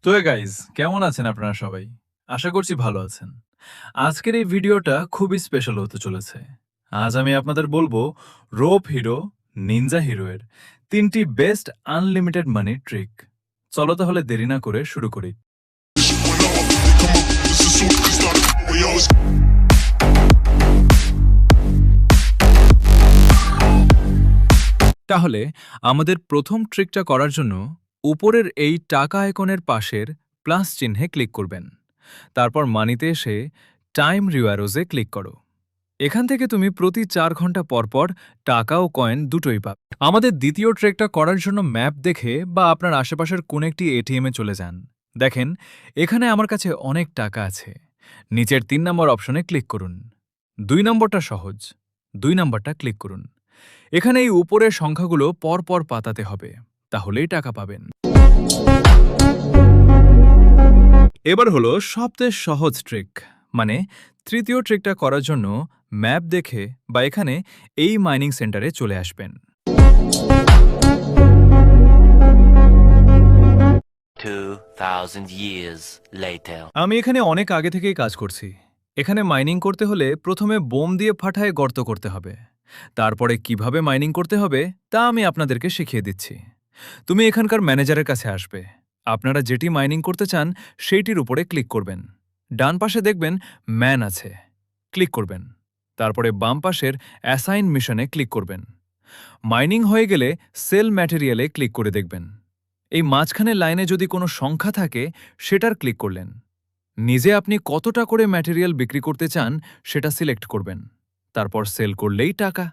তো গাইজ কেমন আছেন আপনারা সবাই? আশা করছি ভালো আছেন। আজকের এই ভিডিওটা খুবই স্পেশাল হতে চলেছে। আজ আমি আপনাদের বলবো রোপ হিরো, নিনজা হিরোয়ের ৩টি বেস্ট আনলিমিটেড মানি ট্রিক। চলো তাহলে দেরি না করে শুরু করি। তাহলে আমাদের প্রথম ট্রিকটা করার জন্য উপরের এই টাকা আইকনের পাশের প্লাস চিহ্নে ক্লিক করবেন। তারপর মানিতে এসে টাইম রিওয়ারোজে ক্লিক করো। এখান থেকে তুমি প্রতি ৪ ঘন্টা পরপর টাকা ও কয়েন দুটোই পাবে। আমাদের দ্বিতীয় ট্রেকটা করার জন্য ম্যাপ দেখে বা আপনার আশেপাশের কোন একটি এটিএমে চলে যান। দেখেন এখানে আমার কাছে অনেক টাকা আছে। নিচের ৩ নম্বর অপশনে ক্লিক করুন। ২ নম্বরটা সহজ, ২ নম্বরটা ক্লিক করুন। এখানে এই উপরের সংখ্যাগুলো পরপর পাতাতে হবে, তাহলেই টাকা পাবেন। এবার হলো সবচেয়ে সহজ ট্রিক, মানে তৃতীয় ট্রিকটা করার জন্য ম্যাপ দেখে বা এখানে এই মাইনিং সেন্টারে চলে আসবেন। 2000 years later. আমি এখানে অনেক আগে থেকেই কাজ করছি। এখানে মাইনিং করতে হলে প্রথমে বোম দিয়ে ফাটায় গর্ত করতে হবে। তারপরে কিভাবে মাইনিং করতে হবে তা আমি আপনাদেরকে শিখিয়ে দিচ্ছি। তুমি এখানকার ম্যানেজারের কাছে আসবে। আপনারা যেটি মাইনিং করতে চান সেইটির উপরে ক্লিক করবেন। ডান পাশে দেখবেন ম্যান আছে, ক্লিক করবেন। তারপরে বাম পাশের অ্যাসাইন মিশনে ক্লিক করবেন। মাইনিং হয়ে গেলে সেল ম্যাটেরিয়ালে ক্লিক করে দেখবেন। এই মাঝখানের লাইনে যদি কোনো সংখ্যা থাকে সেটার ক্লিক করলেন। নিজে আপনি কতটা করে ম্যাটেরিয়াল বিক্রি করতে চান সেটা সিলেক্ট করবেন। তারপর সেল করলেই টাকা।